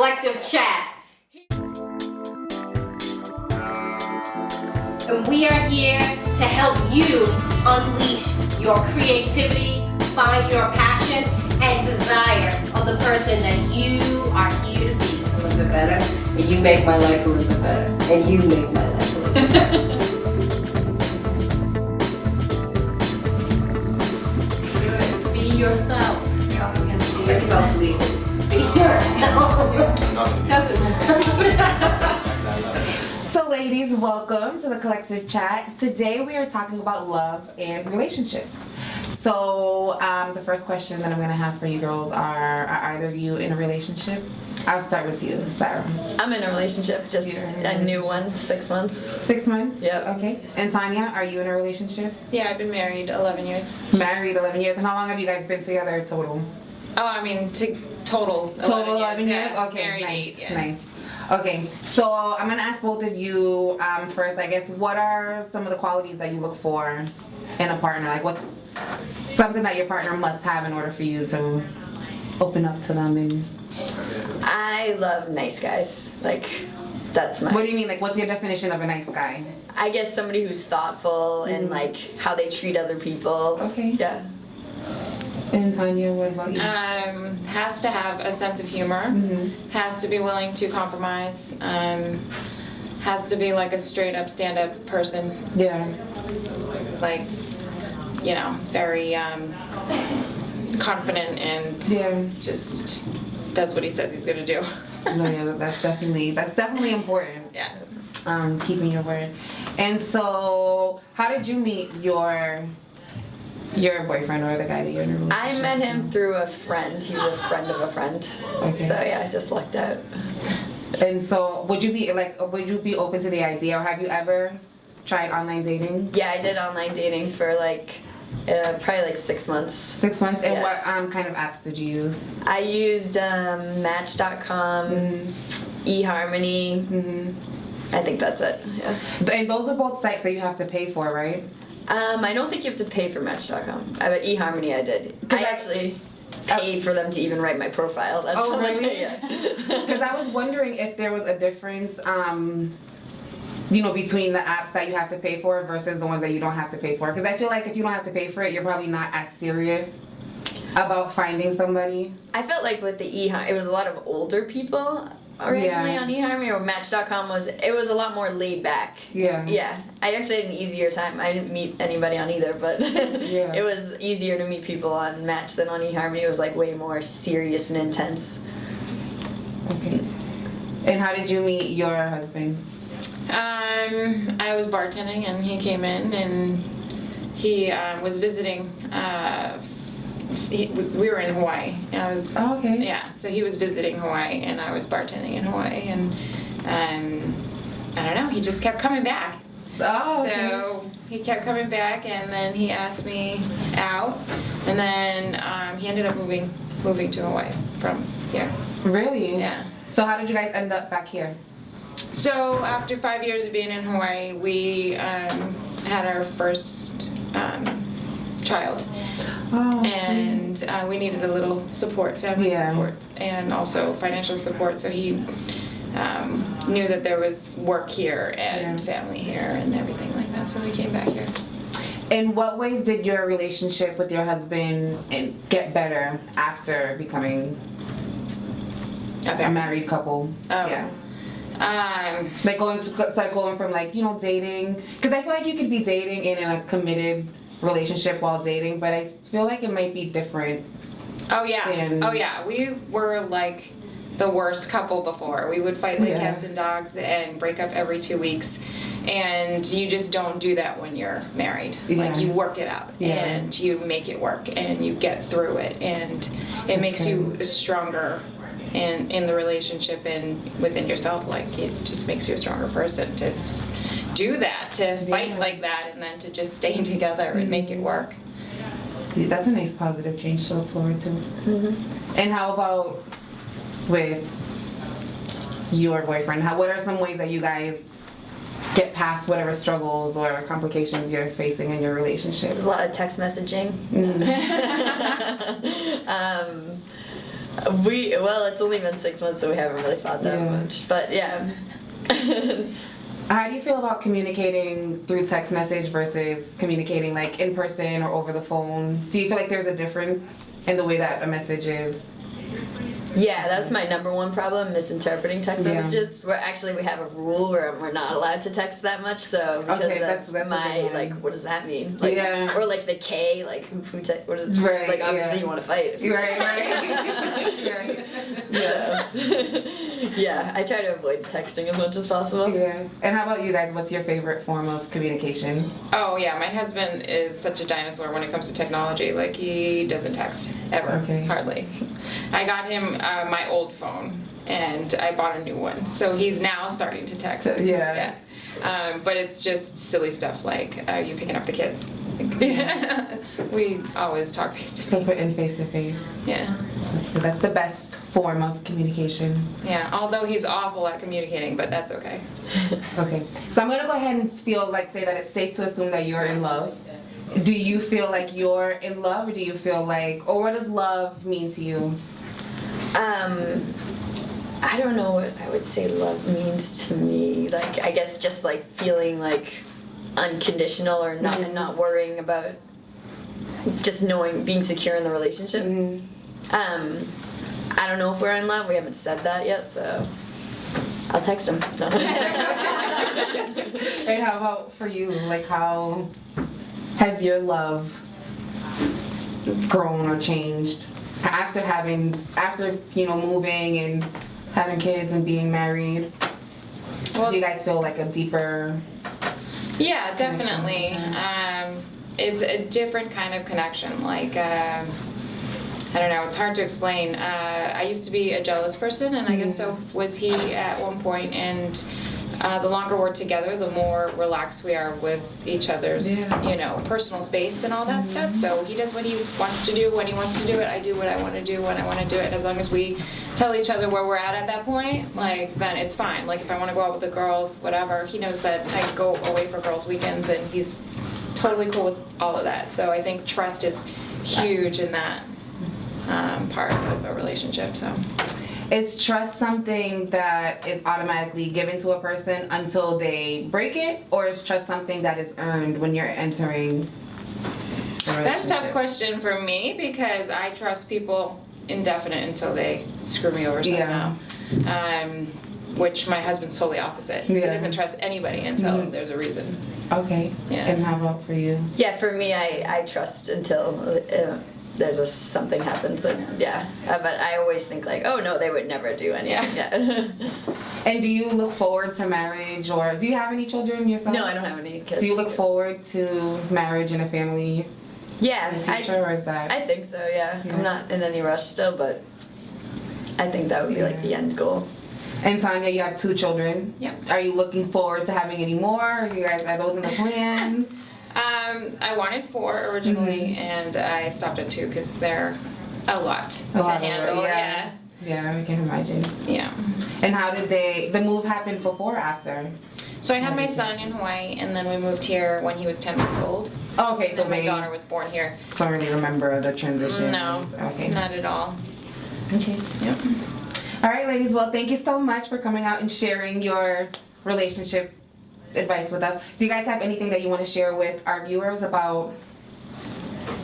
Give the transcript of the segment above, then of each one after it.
Collective Chat. And we are here to help you unleash your creativity, find your passion, and desire of the person that you are here to be. A little bit better. And you make my life a little bit better. And you make my life a little bit better. Be yourself. Be yourself, Lee. Be yourself. So ladies, welcome to the Collective Chat. Today we are talking about love and relationships. So the first question that I'm going to have for you girls are either of you in a relationship? I'll start with you, Sarah. I'm in a relationship, just a new one, 6 months. 6 months? Yep. Okay. And Tanya, are you in a relationship? Yeah, I've been married 11 years. Married 11 years. And how long have you guys been together total? Oh, I mean, total 11 Total 11 years? Yeah. Okay, Married nice. 8, yeah. Nice. Okay, so I'm going to ask both of you first, I guess, what are some of the qualities that you look for in a partner? Like, what's something that your partner must have in order for you to open up to them? And I love nice guys. Like, that's my... What do you mean? Like, what's your definition of a nice guy? I guess somebody who's thoughtful and, like, how they treat other people. Okay. Yeah. And Tanya, what about you? Has to have a sense of humor. Mm-hmm. Has to be willing to compromise. Has to be like a straight up stand up person. Yeah. Like, you know, very confident and just does what he says he's gonna do. No, yeah, that's definitely important. Yeah. Keeping your word. And so, how did you meet your boyfriend or the guy that you're in a relationship? I met him through a friend. He's a friend of a friend. Okay. So yeah, I just lucked out. And so, would you be open to the idea, or have you ever tried online dating? Yeah, I did online dating for probably like 6 months. 6 months? And Yeah. what kind of apps did you use? I used Match.com, eHarmony. I think that's it. Yeah. And those are both sites that you have to pay for, right? I don't think you have to pay for Match.com. But eHarmony I did. I actually paid for them to even write my profile. That's how much. Really? Yeah. Because I was wondering if there was a difference, between the apps that you have to pay for versus the ones that you don't have to pay for. Because I feel like if you don't have to pay for it, you're probably not as serious about finding somebody. I felt like with the it was a lot of older people originally on eHarmony, or Match.com was a lot more laid back. Yeah. Yeah. I actually had an easier time. I didn't meet anybody on either, but it was easier to meet people on Match than on eHarmony. It was like way more serious and intense. Okay. And how did you meet your husband? I was bartending and he came in and he was visiting. We were in Hawaii. And I was. Oh, okay. Yeah, so he was visiting Hawaii and I was bartending in Hawaii, and I don't know. He just kept coming back. Oh, okay. So he kept coming back, and then he asked me out, and then he ended up moving to Hawaii from here. Really? Yeah. So how did you guys end up back here? So after 5 years of being in Hawaii, we had our first child. Oh, and we needed a little support, family support, and also financial support. So he knew that there was work here and family here and everything like that. So we came back here. In what ways did your relationship with your husband get better after becoming a married couple? Oh. Yeah. Going from dating, because I feel like you could be dating and in a committed relationship while dating, but I feel like it might be different. Oh yeah. We were like the worst couple before. We would fight like cats and dogs and break up every 2 weeks, and you just don't do that when you're married. Like, you work it out and you make it work and you get through it, and it makes you stronger in the relationship and within yourself. Like, it just makes you a stronger person to do that, to fight like that, and then to just stay together and make it work. Yeah, that's a nice positive change to look forward to. And how about with your boyfriend? What are some ways that you guys get past whatever struggles or complications you're facing in your relationship? There's a lot of text messaging. Well, it's only been 6 months, so we haven't really fought that much. But yeah. How do you feel about communicating through text message versus communicating like in person or over the phone? Do you feel like there's a difference in the way that a message is? Yeah, that's my number one problem, misinterpreting text messages. We have a rule where we're not allowed to text that much, so because that's my, like, what does that mean? Like, or like the K, like, what is it? Right, like, obviously you want to fight. If you right. Yeah. Yeah, I try to avoid texting as much as possible. Yeah. And how about you guys? What's your favorite form of communication? Oh yeah, my husband is such a dinosaur when it comes to technology. Like, he doesn't text ever, hardly. I got him my old phone, and I bought a new one, so he's now starting to text. But it's just silly stuff like, you picking up the kids? We always talk face to face. So put in face to face. Yeah. That's the best form of communication. Yeah, although he's awful at communicating, but that's okay. Okay, so I'm gonna go ahead and say that it's safe to assume that you're in love. Do you feel like you're in love, or do you feel like, or what does love mean to you? I don't know what I would say love means to me. Like, I guess just like feeling like unconditional or not, and not worrying about, just knowing, being secure in the relationship. I don't know if we're in love. We haven't said that yet, so I'll text him. No. And how about for you? Like, how has your love grown or changed after moving and having kids and being married? Well, do you guys feel like a deeper? Yeah, definitely. It's a different kind of connection. Like, I don't know, it's hard to explain. I used to be a jealous person, and I guess so was he at one point, and the longer we're together, the more relaxed we are with each other's, personal space and all that stuff. So he does what he wants to do when he wants to do it. I do what I want to do when I want to do it. As long as we tell each other where we're at that point, like, then it's fine. Like, if I want to go out with the girls, whatever, he knows that I go away for girls' weekends, and he's totally cool with all of that. So I think trust is huge in that part of a relationship. So is trust something that is automatically given to a person until they break it, or is trust something that is earned when you're entering a relationship? That's a tough question for me, because I trust people indefinite until they screw me over somehow. Which my husband's totally opposite. He doesn't trust anybody until there's a reason. Okay. Yeah. And how about for you? Yeah, for me, I trust until there's something happens that, but I always think like, oh no, they would never do anything. And do you look forward to marriage, or do you have any children yourself? No, I don't have any kids. Do you look forward to marriage and a family in the future, or is that? I think so, yeah. I'm not in any rush still, but I think that would be like the end goal. And Tanya, you have 2 children. Yep. Are you looking forward to having any more? Are those in the plans? I wanted 4 originally, and I stopped at 2 because they're a lot to handle. Yeah, I can imagine. Yeah. And how did the move happen before or after? So I had my son in Hawaii, and then we moved here when he was 10 months old. Oh, okay, so my daughter was born here. Don't really remember the transition. No, not at all. Okay. Yep. All right, ladies. Well, thank you so much for coming out and sharing your relationship advice with us. Do you guys have anything that you want to share with our viewers about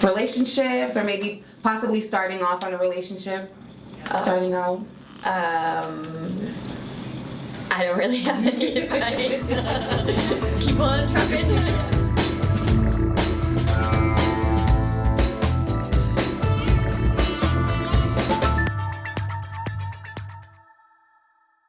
relationships, or maybe possibly starting off on a relationship? Starting out? I don't really have any advice. Keep on trucking.